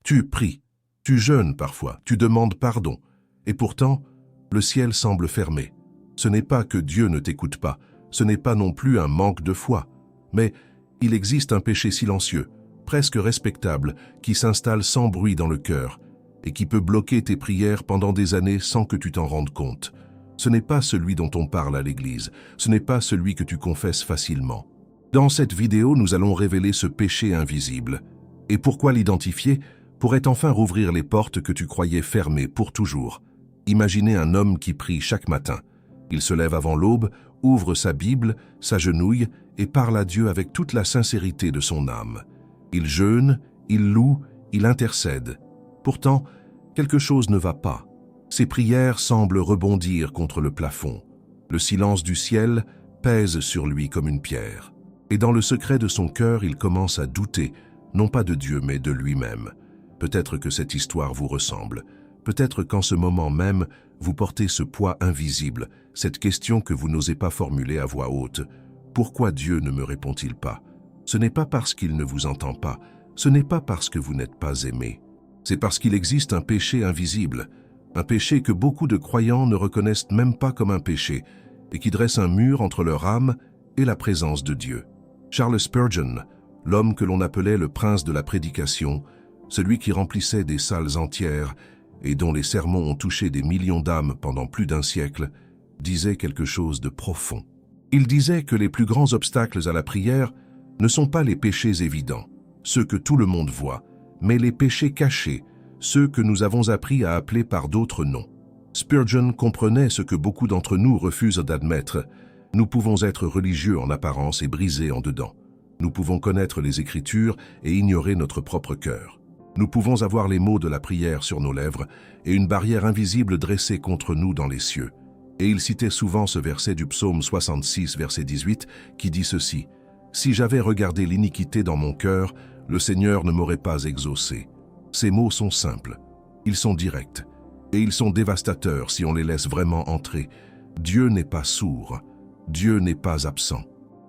Tu pries, tu jeûnes parfois, tu demandes pardon. Et pourtant, le ciel semble fermé. Ce n'est pas que Dieu ne t'écoute pas, ce n'est pas non plus un manque de foi. Mais il existe un péché silencieux, presque respectable, qui s'installe sans bruit dans le cœur et qui peut bloquer tes prières pendant des années sans que tu t'en rendes compte. Ce n'est pas celui dont on parle à l'église, ce n'est pas celui que tu confesses facilement. Dans cette vidéo, nous allons révéler ce péché invisible. Et pourquoi l'identifier? Pourrait enfin rouvrir les portes que tu croyais fermées pour toujours. Imaginez un homme qui prie chaque matin. Il se lève avant l'aube, ouvre sa Bible, s'agenouille et parle à Dieu avec toute la sincérité de son âme. Il jeûne, il loue, il intercède. Pourtant, quelque chose ne va pas. Ses prières semblent rebondir contre le plafond. Le silence du ciel pèse sur lui comme une pierre. Et dans le secret de son cœur, il commence à douter, non pas de Dieu, mais de lui-même. Peut-être que cette histoire vous ressemble. Peut-être qu'en ce moment même, vous portez ce poids invisible, cette question que vous n'osez pas formuler à voix haute. Pourquoi Dieu ne me répond-il pas? Ce n'est pas parce qu'il ne vous entend pas, ce n'est pas parce que vous n'êtes pas aimé. C'est parce qu'il existe un péché invisible, un péché que beaucoup de croyants ne reconnaissent même pas comme un péché et qui dresse un mur entre leur âme et la présence de Dieu. Charles Spurgeon, l'homme que l'on appelait le prince de la prédication, celui qui remplissait des salles entières et dont les sermons ont touché des millions d'âmes pendant plus d'un siècle, disait quelque chose de profond. Il disait que les plus grands obstacles à la prière ne sont pas les péchés évidents, ceux que tout le monde voit, mais les péchés cachés, ceux que nous avons appris à appeler par d'autres noms. Spurgeon comprenait ce que beaucoup d'entre nous refusent d'admettre. Nous pouvons être religieux en apparence et brisés en dedans. Nous pouvons connaître les Écritures et ignorer notre propre cœur. Nous pouvons avoir les mots de la prière sur nos lèvres et une barrière invisible dressée contre nous dans les cieux. Et il citait souvent ce verset du psaume 66, verset 18, qui dit ceci: « Si j'avais regardé l'iniquité dans mon cœur, le Seigneur ne m'aurait pas exaucé. » Ces mots sont simples, ils sont directs, et ils sont dévastateurs si on les laisse vraiment entrer. Dieu n'est pas sourd, Dieu n'est pas absent.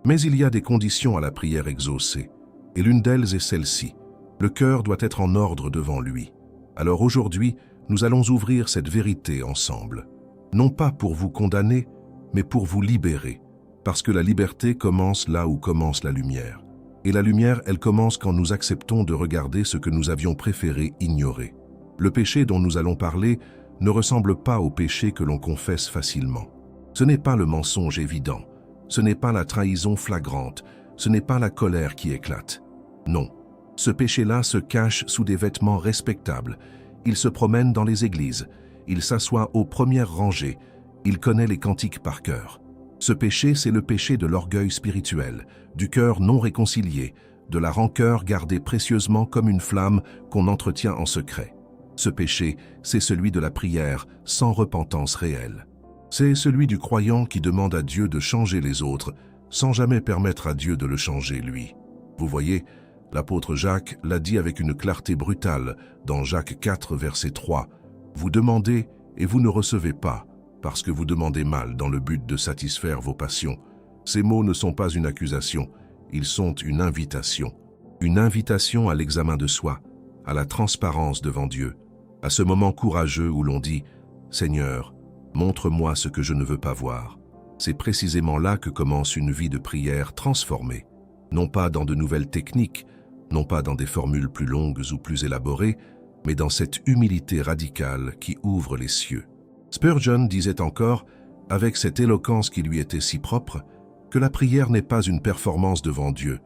Mais il y a des conditions à la prière exaucée, et l'une d'elles est celle-ci. Le cœur doit être en ordre devant lui. Alors aujourd'hui, nous allons ouvrir cette vérité ensemble. Non pas pour vous condamner, mais pour vous libérer. Parce que la liberté commence là où commence la lumière. Et la lumière, elle commence quand nous acceptons de regarder ce que nous avions préféré ignorer. Le péché dont nous allons parler ne ressemble pas au péché que l'on confesse facilement. Ce n'est pas le mensonge évident, ce n'est pas la trahison flagrante, ce n'est pas la colère qui éclate. Non. Ce péché-là se cache sous des vêtements respectables. Il se promène dans les églises. Il s'assoit aux premières rangées. Il connaît les cantiques par cœur. Ce péché, c'est le péché de l'orgueil spirituel, du cœur non réconcilié, de la rancœur gardée précieusement comme une flamme qu'on entretient en secret. Ce péché, c'est celui de la prière sans repentance réelle. C'est celui du croyant qui demande à Dieu de changer les autres sans jamais permettre à Dieu de le changer lui. Vous voyez, l'apôtre Jacques l'a dit avec une clarté brutale dans Jacques 4, verset 3. « Vous demandez et vous ne recevez pas, parce que vous demandez mal dans le but de satisfaire vos passions. » Ces mots ne sont pas une accusation, ils sont une invitation. Une invitation à l'examen de soi, à la transparence devant Dieu, à ce moment courageux où l'on dit « Seigneur, montre-moi ce que je ne veux pas voir. » C'est précisément là que commence une vie de prière transformée. Non pas dans de nouvelles techniques, non pas dans des formules plus longues ou plus élaborées, mais dans cette humilité radicale qui ouvre les cieux. Spurgeon disait encore, avec cette éloquence qui lui était si propre, que la prière n'est pas une performance devant Dieu,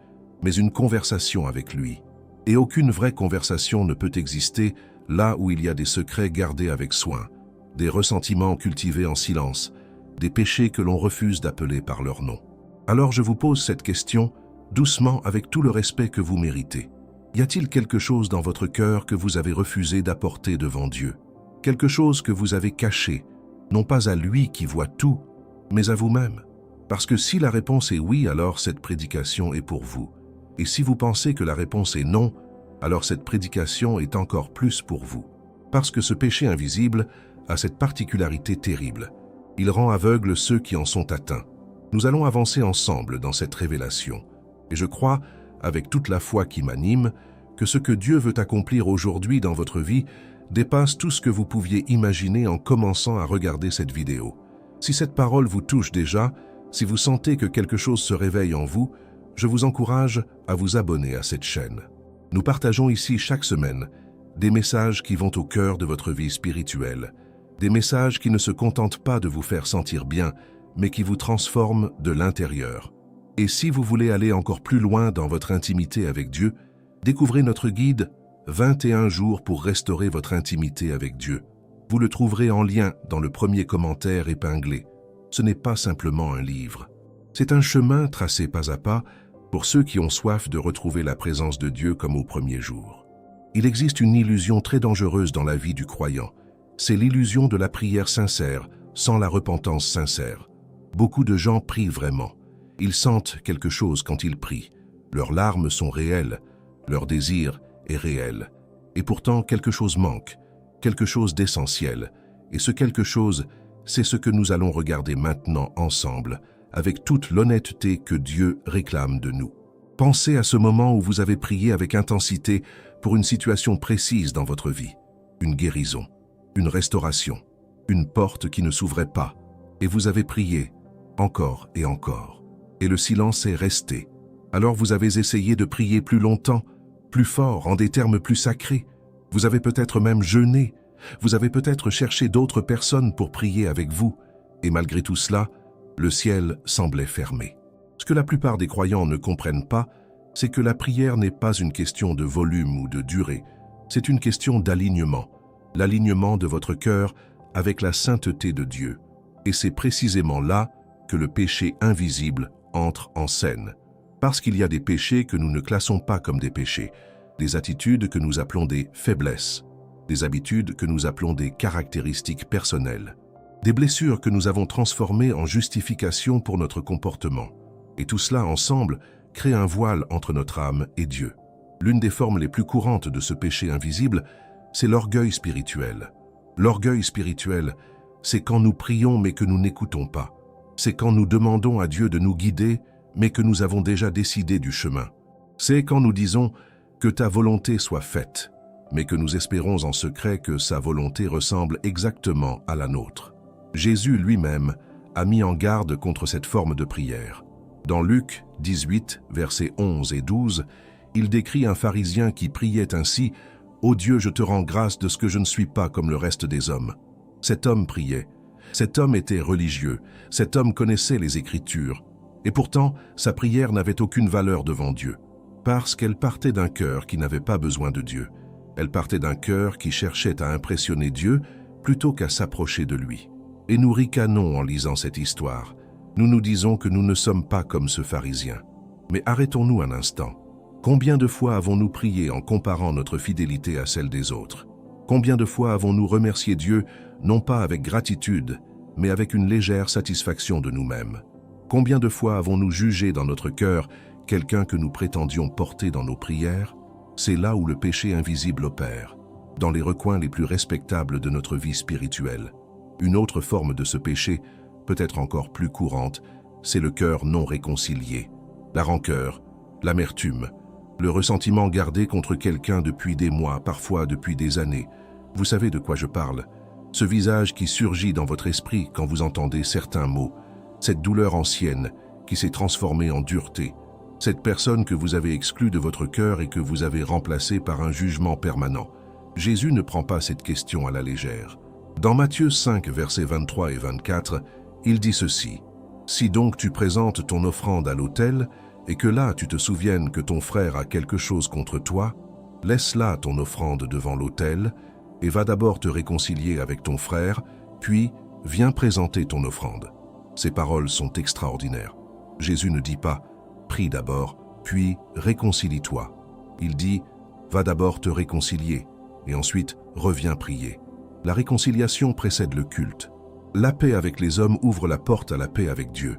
mais une conversation avec lui. Et aucune vraie conversation ne peut exister là où il y a des secrets gardés avec soin, des ressentiments cultivés en silence, des péchés que l'on refuse d'appeler par leur nom. Alors je vous pose cette question, doucement avec tout le respect que vous méritez. Y a-t-il quelque chose dans votre cœur que vous avez refusé d'apporter devant Dieu? Quelque chose que vous avez caché, non pas à lui qui voit tout, mais à vous-même? Parce que si la réponse est oui, alors cette prédication est pour vous. Et si vous pensez que la réponse est non, alors cette prédication est encore plus pour vous. Parce que ce péché invisible a cette particularité terrible. Il rend aveugles ceux qui en sont atteints. Nous allons avancer ensemble dans cette révélation. Et je crois, avec toute la foi qui m'anime, que ce que Dieu veut accomplir aujourd'hui dans votre vie dépasse tout ce que vous pouviez imaginer en commençant à regarder cette vidéo. Si cette parole vous touche déjà, si vous sentez que quelque chose se réveille en vous, je vous encourage à vous abonner à cette chaîne. Nous partageons ici chaque semaine des messages qui vont au cœur de votre vie spirituelle, des messages qui ne se contentent pas de vous faire sentir bien, mais qui vous transforment de l'intérieur. Et si vous voulez aller encore plus loin dans votre intimité avec Dieu, découvrez notre guide « 21 jours pour restaurer votre intimité avec Dieu ». Vous le trouverez en lien dans le premier commentaire épinglé. Ce n'est pas simplement un livre. C'est un chemin tracé pas à pas pour ceux qui ont soif de retrouver la présence de Dieu comme au premier jour. Il existe une illusion très dangereuse dans la vie du croyant. C'est l'illusion de la prière sincère, sans la repentance sincère. Beaucoup de gens prient vraiment. Ils sentent quelque chose quand ils prient. Leurs larmes sont réelles, leur désir est réel. Et pourtant, quelque chose manque, quelque chose d'essentiel. Et ce quelque chose, c'est ce que nous allons regarder maintenant ensemble, avec toute l'honnêteté que Dieu réclame de nous. Pensez à ce moment où vous avez prié avec intensité pour une situation précise dans votre vie. Une guérison, une restauration, une porte qui ne s'ouvrait pas. Et vous avez prié, encore et encore. Et le silence est resté. Alors vous avez essayé de prier plus longtemps, plus fort, en des termes plus sacrés. Vous avez peut-être même jeûné. Vous avez peut-être cherché d'autres personnes pour prier avec vous. Et malgré tout cela, le ciel semblait fermé. Ce que la plupart des croyants ne comprennent pas, c'est que la prière n'est pas une question de volume ou de durée. C'est une question d'alignement. L'alignement de votre cœur avec la sainteté de Dieu. Et c'est précisément là que le péché invisible entre en scène. Parce qu'il y a des péchés que nous ne classons pas comme des péchés, des attitudes que nous appelons des faiblesses, des habitudes que nous appelons des caractéristiques personnelles, des blessures que nous avons transformées en justification pour notre comportement. Et tout cela ensemble crée un voile entre notre âme et Dieu. L'une des formes les plus courantes de ce péché invisible, c'est l'orgueil spirituel. L'orgueil spirituel, c'est quand nous prions mais que nous n'écoutons pas. C'est quand nous demandons à Dieu de nous guider mais que nous avons déjà décidé du chemin. C'est quand nous disons que ta volonté soit faite, mais que nous espérons en secret que sa volonté ressemble exactement à la nôtre. Jésus lui-même a mis en garde contre cette forme de prière. Dans Luc 18, versets 11 et 12, il décrit un pharisien qui priait ainsi « Ô Dieu, je te rends grâce de ce que je ne suis pas comme le reste des hommes. » Cet homme priait. Cet homme était religieux. Cet homme connaissait les Écritures. Et pourtant, sa prière n'avait aucune valeur devant Dieu, parce qu'elle partait d'un cœur qui n'avait pas besoin de Dieu. Elle partait d'un cœur qui cherchait à impressionner Dieu plutôt qu'à s'approcher de lui. Et nous ricanons en lisant cette histoire. Nous nous disons que nous ne sommes pas comme ce pharisien. Mais arrêtons-nous un instant. Combien de fois avons-nous prié en comparant notre fidélité à celle des autres? Combien de fois avons-nous remercié Dieu, non pas avec gratitude, mais avec une légère satisfaction de nous-mêmes? Combien de fois avons-nous jugé dans notre cœur quelqu'un que nous prétendions porter dans nos prières? C'est là où le péché invisible opère, dans les recoins les plus respectables de notre vie spirituelle. Une autre forme de ce péché, peut-être encore plus courante, c'est le cœur non réconcilié, la rancœur, l'amertume, le ressentiment gardé contre quelqu'un depuis des mois, parfois depuis des années. Vous savez de quoi je parle. Ce visage qui surgit dans votre esprit quand vous entendez certains mots, cette douleur ancienne qui s'est transformée en dureté, cette personne que vous avez exclue de votre cœur et que vous avez remplacée par un jugement permanent. Jésus ne prend pas cette question à la légère. Dans Matthieu 5, versets 23 et 24, il dit ceci. « Si donc tu présentes ton offrande à l'autel, et que là tu te souviennes que ton frère a quelque chose contre toi, laisse là ton offrande devant l'autel, et va d'abord te réconcilier avec ton frère, puis viens présenter ton offrande. » Ces paroles sont extraordinaires. Jésus ne dit pas « prie d'abord, puis réconcilie-toi ». Il dit « va d'abord te réconcilier, et ensuite reviens prier ». La réconciliation précède le culte. La paix avec les hommes ouvre la porte à la paix avec Dieu.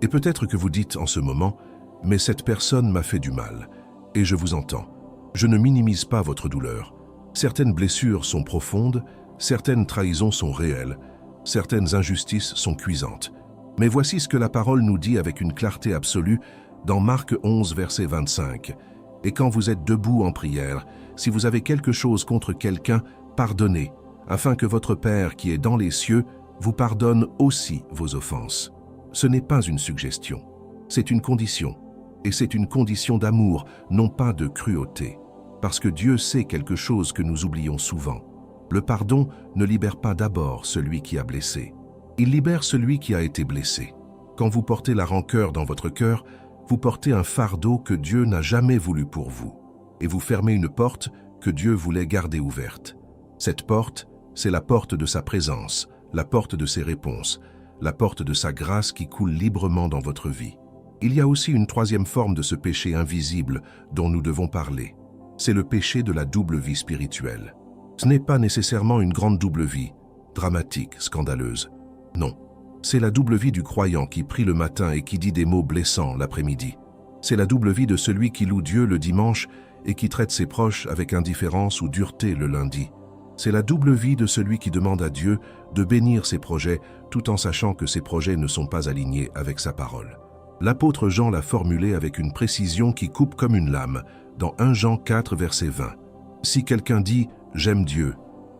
Et peut-être que vous dites en ce moment « mais cette personne m'a fait du mal ». Et je vous entends. Je ne minimise pas votre douleur. Certaines blessures sont profondes, certaines trahisons sont réelles, certaines injustices sont cuisantes. Mais voici ce que la parole nous dit avec une clarté absolue dans Marc 11, verset 25. « Et quand vous êtes debout en prière, si vous avez quelque chose contre quelqu'un, pardonnez, afin que votre Père qui est dans les cieux vous pardonne aussi vos offenses. Ce n'est pas une suggestion, c'est une condition. Et c'est une condition d'amour, non pas de cruauté. Parce que Dieu sait quelque chose que nous oublions souvent. Le pardon ne libère pas d'abord celui qui a blessé. Il libère celui qui a été blessé. Quand vous portez la rancœur dans votre cœur, vous portez un fardeau que Dieu n'a jamais voulu pour vous. Et vous fermez une porte que Dieu voulait garder ouverte. Cette porte, c'est la porte de sa présence, la porte de ses réponses, la porte de sa grâce qui coule librement dans votre vie. Il y a aussi une troisième forme de ce péché invisible dont nous devons parler. C'est le péché de la double vie spirituelle. Ce n'est pas nécessairement une grande double vie, dramatique, scandaleuse. Non, c'est la double vie du croyant qui prie le matin et qui dit des mots blessants l'après-midi. C'est la double vie de celui qui loue Dieu le dimanche et qui traite ses proches avec indifférence ou dureté le lundi. C'est la double vie de celui qui demande à Dieu de bénir ses projets tout en sachant que ses projets ne sont pas alignés avec sa parole. L'apôtre Jean l'a formulé avec une précision qui coupe comme une lame, dans 1 Jean 4, verset 20. Si quelqu'un dit « j'aime Dieu »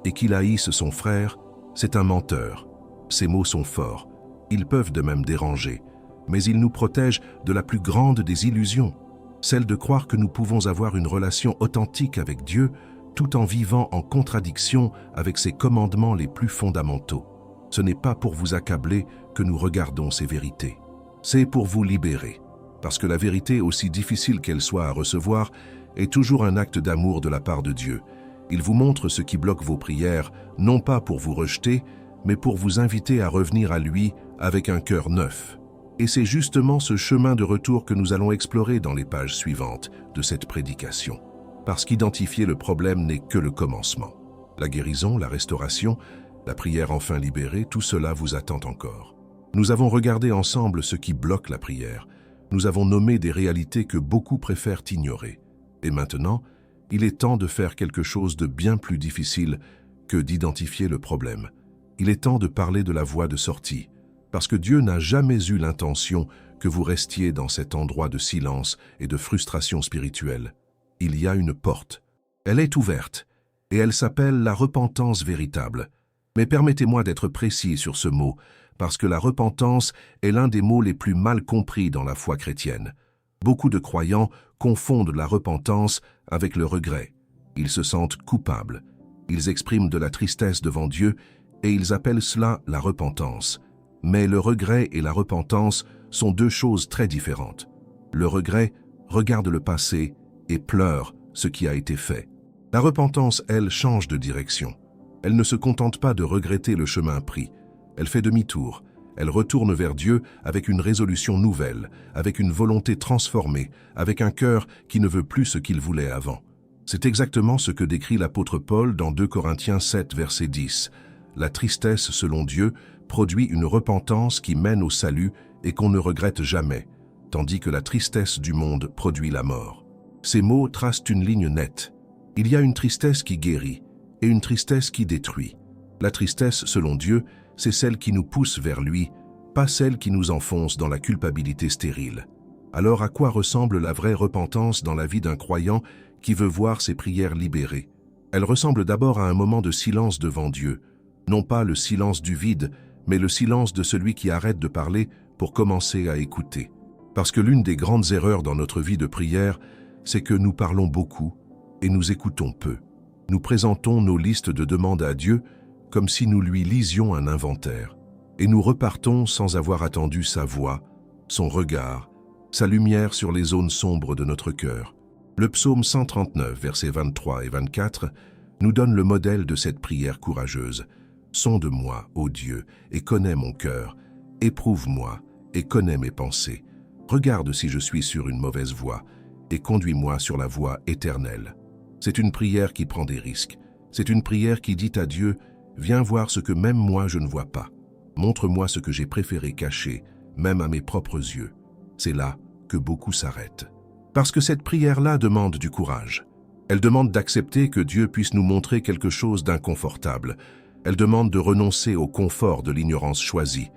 et qu'il haïsse son frère, c'est un menteur. Ces mots sont forts, ils peuvent de même déranger, mais ils nous protègent de la plus grande des illusions, celle de croire que nous pouvons avoir une relation authentique avec Dieu tout en vivant en contradiction avec ses commandements les plus fondamentaux. Ce n'est pas pour vous accabler que nous regardons ces vérités. C'est pour vous libérer, parce que la vérité, aussi difficile qu'elle soit à recevoir, est toujours un acte d'amour de la part de Dieu. Il vous montre ce qui bloque vos prières, non pas pour vous rejeter, mais pour vous inviter à revenir à lui avec un cœur neuf. Et c'est justement ce chemin de retour que nous allons explorer dans les pages suivantes de cette prédication. Parce qu'identifier le problème n'est que le commencement. La guérison, la restauration, la prière enfin libérée, tout cela vous attend encore. Nous avons regardé ensemble ce qui bloque la prière. Nous avons nommé des réalités que beaucoup préfèrent ignorer. Et maintenant, il est temps de faire quelque chose de bien plus difficile que d'identifier le problème. Il est temps de parler de la voie de sortie, parce que Dieu n'a jamais eu l'intention que vous restiez dans cet endroit de silence et de frustration spirituelle. Il y a une porte. Elle est ouverte, et elle s'appelle la repentance véritable. Mais permettez-moi d'être précis sur ce mot, parce que la repentance est l'un des mots les plus mal compris dans la foi chrétienne. Beaucoup de croyants confondent la repentance avec le regret. Ils se sentent coupables. Ils expriment de la tristesse devant Dieu et ils appellent cela la repentance. Mais le regret et la repentance sont deux choses très différentes. Le regret regarde le passé et pleure ce qui a été fait. La repentance, elle, change de direction. Elle ne se contente pas de regretter le chemin pris. Elle fait demi-tour. Elle retourne vers Dieu avec une résolution nouvelle, avec une volonté transformée, avec un cœur qui ne veut plus ce qu'il voulait avant. C'est exactement ce que décrit l'apôtre Paul dans 2 Corinthiens 7, verset 10. La tristesse, selon Dieu, produit une repentance qui mène au salut et qu'on ne regrette jamais, tandis que la tristesse du monde produit la mort. Ces mots tracent une ligne nette. Il y a une tristesse qui guérit et une tristesse qui détruit. La tristesse, selon Dieu, c'est celle qui nous pousse vers lui, pas celle qui nous enfonce dans la culpabilité stérile. Alors à quoi ressemble la vraie repentance dans la vie d'un croyant qui veut voir ses prières libérées? Elle ressemble d'abord à un moment de silence devant Dieu, non pas le silence du vide, mais le silence de celui qui arrête de parler pour commencer à écouter. Parce que l'une des grandes erreurs dans notre vie de prière, c'est que nous parlons beaucoup et nous écoutons peu. Nous présentons nos listes de demandes à Dieu comme si nous lui lisions un inventaire, et nous repartons sans avoir attendu sa voix, son regard, sa lumière sur les zones sombres de notre cœur. Le psaume 139, versets 23 et 24, nous donne le modèle de cette prière courageuse. « Sonde-moi, ô Dieu, et connais mon cœur. Éprouve-moi, et connais mes pensées. Regarde si je suis sur une mauvaise voie, et conduis-moi sur la voie éternelle. » C'est une prière qui prend des risques. C'est une prière qui dit à Dieu « Viens voir ce que même moi je ne vois pas. Montre-moi ce que j'ai préféré cacher, même à mes propres yeux. » C'est là que beaucoup s'arrêtent. Parce que cette prière-là demande du courage. Elle demande d'accepter que Dieu puisse nous montrer quelque chose d'inconfortable. Elle demande de renoncer au confort de l'ignorance choisie.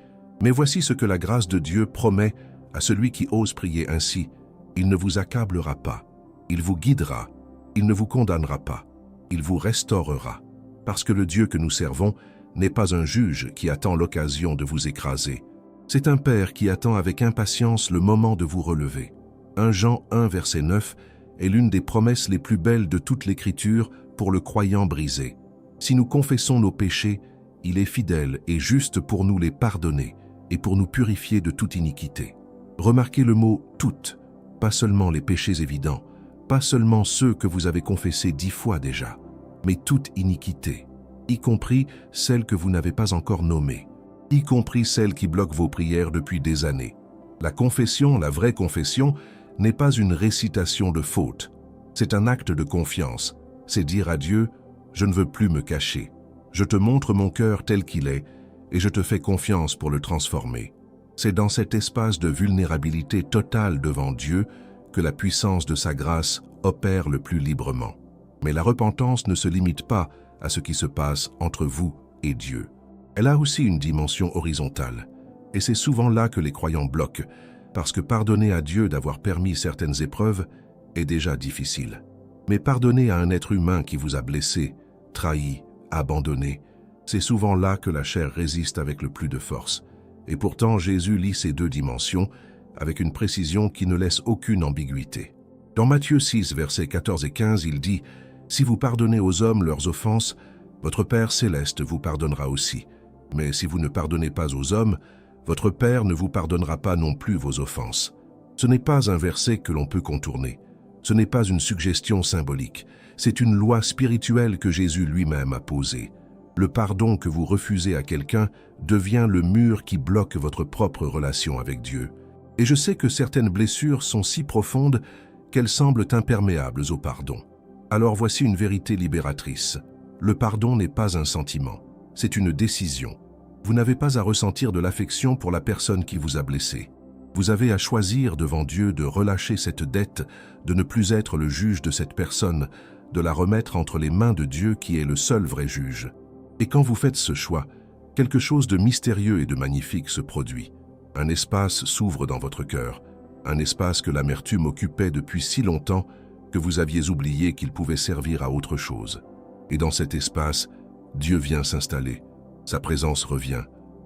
Mais voici ce que la grâce de Dieu promet à celui qui ose prier ainsi. Il ne vous accablera pas. Il vous guidera, il ne vous condamnera pas, il vous restaurera, parce que le Dieu que nous servons n'est pas un juge qui attend l'occasion de vous écraser. C'est un Père qui attend avec impatience le moment de vous relever. 1 Jean 1, verset 9 est l'une des promesses les plus belles de toute l'Écriture pour le croyant brisé. Si nous confessons nos péchés, il est fidèle et juste pour nous les pardonner et pour nous purifier de toute iniquité. Remarquez le mot « toutes », pas seulement les péchés évidents, pas seulement ceux que vous avez confessés 10 fois déjà, mais toute iniquité, y compris celles que vous n'avez pas encore nommées, y compris celles qui bloquent vos prières depuis des années. La confession, la vraie confession, n'est pas une récitation de fautes, c'est un acte de confiance, c'est dire à Dieu « Je ne veux plus me cacher, je te montre mon cœur tel qu'il est et je te fais confiance pour le transformer ». C'est dans cet espace de vulnérabilité totale devant Dieu que la puissance de sa grâce opère le plus librement. Mais la repentance ne se limite pas à ce qui se passe entre vous et Dieu. Elle a aussi une dimension horizontale. Et c'est souvent là que les croyants bloquent, parce que pardonner à Dieu d'avoir permis certaines épreuves est déjà difficile. Mais pardonner à un être humain qui vous a blessé, trahi, abandonné, c'est souvent là que la chair résiste avec le plus de force. Et pourtant, Jésus lit ces deux dimensions avec une précision qui ne laisse aucune ambiguïté. Dans Matthieu 6, versets 14 et 15, il dit « Si vous pardonnez aux hommes leurs offenses, votre Père céleste vous pardonnera aussi. Mais si vous ne pardonnez pas aux hommes, votre Père ne vous pardonnera pas non plus vos offenses. » Ce n'est pas un verset que l'on peut contourner. Ce n'est pas une suggestion symbolique. C'est une loi spirituelle que Jésus lui-même a posée. Le pardon que vous refusez à quelqu'un devient le mur qui bloque votre propre relation avec Dieu. Et je sais que certaines blessures sont si profondes qu'elles semblent imperméables au pardon. Alors voici une vérité libératrice. Le pardon n'est pas un sentiment, c'est une décision. Vous n'avez pas à ressentir de l'affection pour la personne qui vous a blessé. Vous avez à choisir devant Dieu de relâcher cette dette, de ne plus être le juge de cette personne, de la remettre entre les mains de Dieu qui est le seul vrai juge. Et quand vous faites ce choix, quelque chose de mystérieux et de magnifique se produit. Un espace s'ouvre dans votre cœur, un espace que l'amertume occupait depuis si longtemps que vous aviez oublié qu'il pouvait servir à autre chose. Et dans cet espace, Dieu vient s'installer, sa présence revient,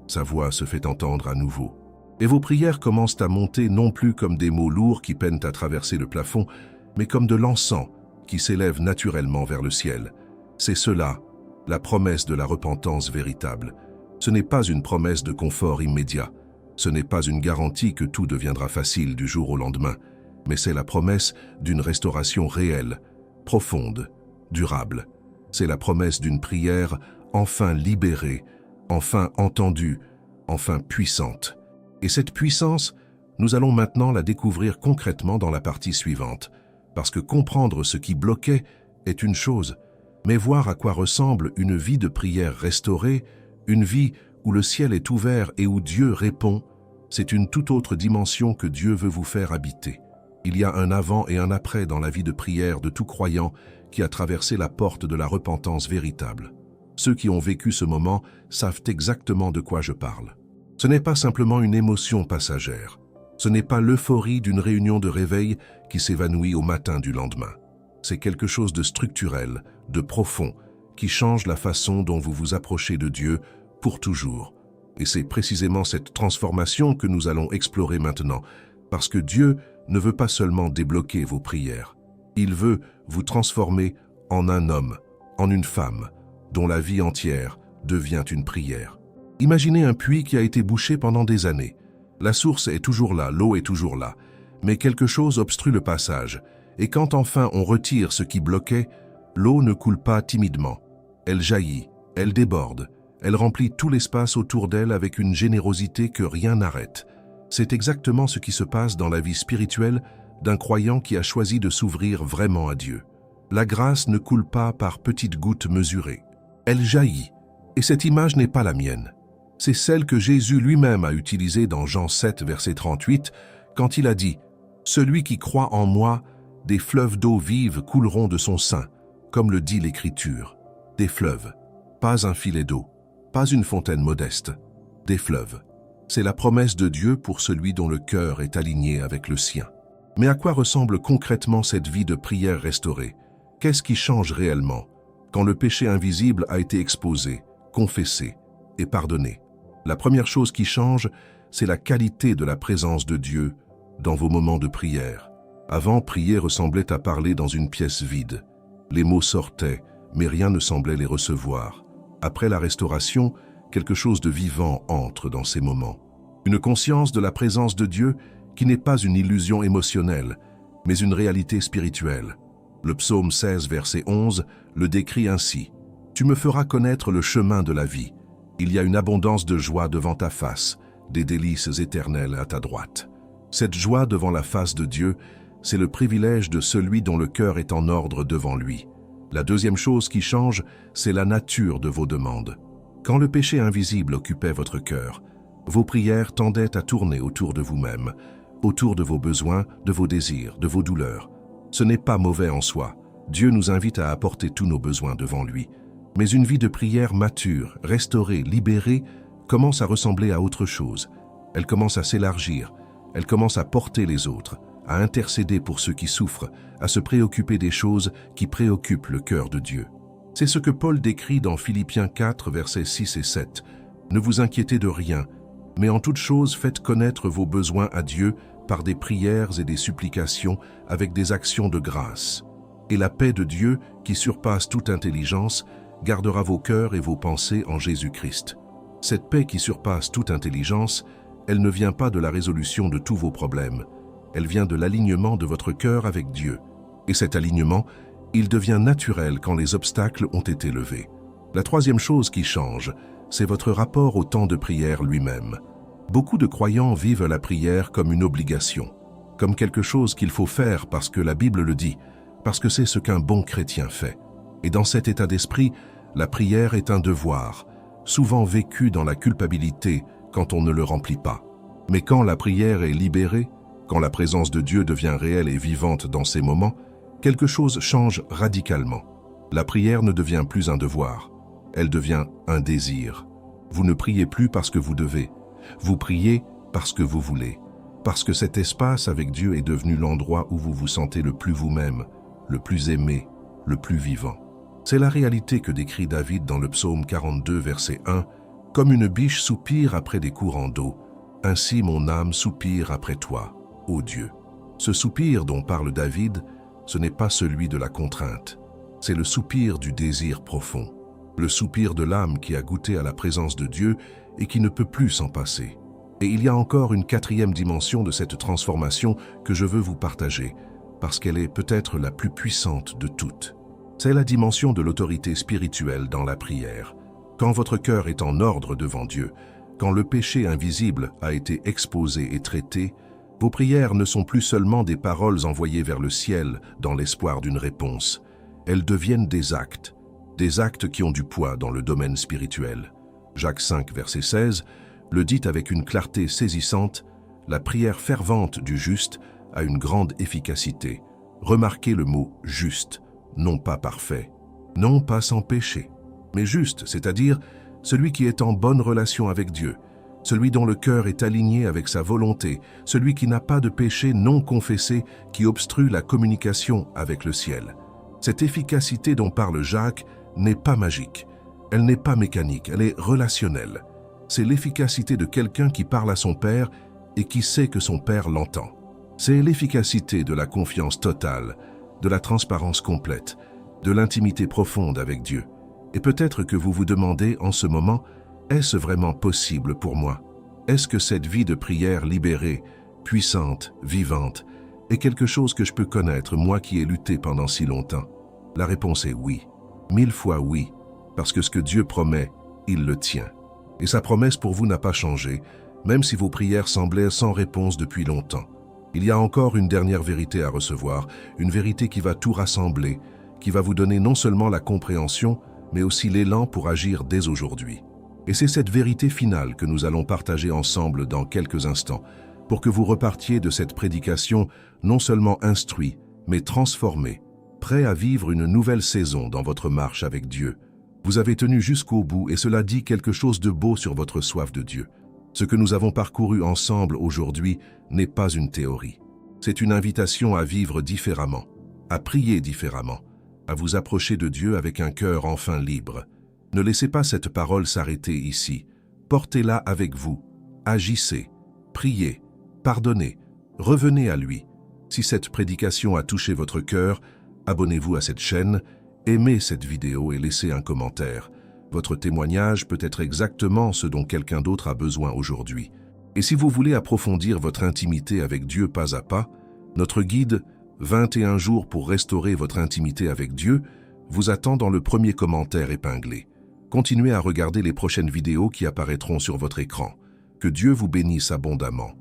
sa voix se fait entendre à nouveau. Et vos prières commencent à monter non plus comme des mots lourds qui peinent à traverser le plafond, mais comme de l'encens qui s'élève naturellement vers le ciel. C'est cela, la promesse de la repentance véritable. Ce n'est pas une promesse de confort immédiat. Ce n'est pas une garantie que tout deviendra facile du jour au lendemain, mais c'est la promesse d'une restauration réelle, profonde, durable. C'est la promesse d'une prière enfin libérée, enfin entendue, enfin puissante. Et cette puissance, nous allons maintenant la découvrir concrètement dans la partie suivante, parce que comprendre ce qui bloquait est une chose, mais voir à quoi ressemble une vie de prière restaurée, une vie où le ciel est ouvert et où Dieu répond, c'est une toute autre dimension que Dieu veut vous faire habiter. Il y a un avant et un après dans la vie de prière de tout croyant qui a traversé la porte de la repentance véritable. Ceux qui ont vécu ce moment savent exactement de quoi je parle. Ce n'est pas simplement une émotion passagère. Ce n'est pas l'euphorie d'une réunion de réveil qui s'évanouit au matin du lendemain. C'est quelque chose de structurel, de profond, qui change la façon dont vous vous approchez de Dieu pour toujours. Et c'est précisément cette transformation que nous allons explorer maintenant, parce que Dieu ne veut pas seulement débloquer vos prières. Il veut vous transformer en un homme, en une femme, dont la vie entière devient une prière. Imaginez un puits qui a été bouché pendant des années. La source est toujours là, l'eau est toujours là, mais quelque chose obstrue le passage. Et quand enfin on retire ce qui bloquait, l'eau ne coule pas timidement. Elle jaillit, elle déborde, elle remplit tout l'espace autour d'elle avec une générosité que rien n'arrête. C'est exactement ce qui se passe dans la vie spirituelle d'un croyant qui a choisi de s'ouvrir vraiment à Dieu. La grâce ne coule pas par petites gouttes mesurées. Elle jaillit, et cette image n'est pas la mienne. C'est celle que Jésus lui-même a utilisée dans Jean 7, verset 38, quand il a dit « Celui qui croit en moi, des fleuves d'eau vive couleront de son sein, comme le dit l'Écriture. » Des fleuves, pas un filet d'eau, pas une fontaine modeste, des fleuves. C'est la promesse de Dieu pour celui dont le cœur est aligné avec le sien. Mais à quoi ressemble concrètement cette vie de prière restaurée? Qu'est-ce qui change réellement quand le péché invisible a été exposé, confessé et pardonné? La première chose qui change, c'est la qualité de la présence de Dieu dans vos moments de prière. Avant, prier ressemblait à parler dans une pièce vide. Les mots sortaient, mais rien ne semblait les recevoir. Après la restauration, quelque chose de vivant entre dans ces moments. Une conscience de la présence de Dieu qui n'est pas une illusion émotionnelle, mais une réalité spirituelle. Le psaume 16, verset 11, le décrit ainsi. « Tu me feras connaître le chemin de la vie. Il y a une abondance de joie devant ta face, des délices éternelles à ta droite. » Cette joie devant la face de Dieu, c'est le privilège de celui dont le cœur est en ordre devant lui. La deuxième chose qui change, c'est la nature de vos demandes. Quand le péché invisible occupait votre cœur, vos prières tendaient à tourner autour de vous-même, autour de vos besoins, de vos désirs, de vos douleurs. Ce n'est pas mauvais en soi. Dieu nous invite à apporter tous nos besoins devant lui. Mais une vie de prière mature, restaurée, libérée, commence à ressembler à autre chose. Elle commence à s'élargir, elle commence à porter les autres, à intercéder pour ceux qui souffrent, à se préoccuper des choses qui préoccupent le cœur de Dieu. C'est ce que Paul décrit dans Philippiens 4, versets 6 et 7. « Ne vous inquiétez de rien, mais en toute chose faites connaître vos besoins à Dieu par des prières et des supplications avec des actions de grâce. Et la paix de Dieu, qui surpasse toute intelligence, gardera vos cœurs et vos pensées en Jésus-Christ. » Cette paix qui surpasse toute intelligence, elle ne vient pas de la résolution de tous vos problèmes. Elle vient de l'alignement de votre cœur avec Dieu. Et cet alignement, il devient naturel quand les obstacles ont été levés. La troisième chose qui change, c'est votre rapport au temps de prière lui-même. Beaucoup de croyants vivent la prière comme une obligation, comme quelque chose qu'il faut faire parce que la Bible le dit, parce que c'est ce qu'un bon chrétien fait. Et dans cet état d'esprit, la prière est un devoir, souvent vécu dans la culpabilité quand on ne le remplit pas. Mais quand la prière est libérée, quand la présence de Dieu devient réelle et vivante dans ces moments, quelque chose change radicalement. La prière ne devient plus un devoir, elle devient un désir. Vous ne priez plus parce que vous devez, vous priez parce que vous voulez, parce que cet espace avec Dieu est devenu l'endroit où vous vous sentez le plus vous-même, le plus aimé, le plus vivant. C'est la réalité que décrit David dans le psaume 42, verset 1, « Comme une biche soupire après des courants d'eau, ainsi mon âme soupire après toi, ô Dieu. » Ce soupir dont parle David, ce n'est pas celui de la contrainte, c'est le soupir du désir profond, le soupir de l'âme qui a goûté à la présence de Dieu et qui ne peut plus s'en passer. Et il y a encore une quatrième dimension de cette transformation que je veux vous partager, parce qu'elle est peut-être la plus puissante de toutes. C'est la dimension de l'autorité spirituelle dans la prière. Quand votre cœur est en ordre devant Dieu, quand le péché invisible a été exposé et traité, vos prières ne sont plus seulement des paroles envoyées vers le ciel dans l'espoir d'une réponse. Elles deviennent des actes qui ont du poids dans le domaine spirituel. Jacques 5, verset 16, le dit avec une clarté saisissante, « La prière fervente du juste a une grande efficacité. » Remarquez le mot « juste », non pas parfait, non pas sans péché, mais juste, c'est-à-dire celui qui est en bonne relation avec Dieu, celui dont le cœur est aligné avec sa volonté, celui qui n'a pas de péché non confessé qui obstrue la communication avec le ciel. Cette efficacité dont parle Jacques n'est pas magique, elle n'est pas mécanique, elle est relationnelle. C'est l'efficacité de quelqu'un qui parle à son Père et qui sait que son Père l'entend. C'est l'efficacité de la confiance totale, de la transparence complète, de l'intimité profonde avec Dieu. Et peut-être que vous vous demandez en ce moment, est-ce vraiment possible pour moi? Est-ce que cette vie de prière libérée, puissante, vivante, est quelque chose que je peux connaître, moi qui ai lutté pendant si longtemps? La réponse est oui, 1000 fois oui, parce que ce que Dieu promet, il le tient. Et sa promesse pour vous n'a pas changé, même si vos prières semblaient sans réponse depuis longtemps. Il y a encore une dernière vérité à recevoir, une vérité qui va tout rassembler, qui va vous donner non seulement la compréhension, mais aussi l'élan pour agir dès aujourd'hui. Et c'est cette vérité finale que nous allons partager ensemble dans quelques instants, pour que vous repartiez de cette prédication non seulement instruit, mais transformé, prêt à vivre une nouvelle saison dans votre marche avec Dieu. Vous avez tenu jusqu'au bout et cela dit quelque chose de beau sur votre soif de Dieu. Ce que nous avons parcouru ensemble aujourd'hui n'est pas une théorie. C'est une invitation à vivre différemment, à prier différemment, à vous approcher de Dieu avec un cœur enfin libre. Ne laissez pas cette parole s'arrêter ici. Portez-la avec vous. Agissez, priez, pardonnez, revenez à lui. Si cette prédication a touché votre cœur, abonnez-vous à cette chaîne, aimez cette vidéo et laissez un commentaire. Votre témoignage peut être exactement ce dont quelqu'un d'autre a besoin aujourd'hui. Et si vous voulez approfondir votre intimité avec Dieu pas à pas, notre guide « 21 jours pour restaurer votre intimité avec Dieu » vous attend dans le premier commentaire épinglé. Continuez à regarder les prochaines vidéos qui apparaîtront sur votre écran. Que Dieu vous bénisse abondamment.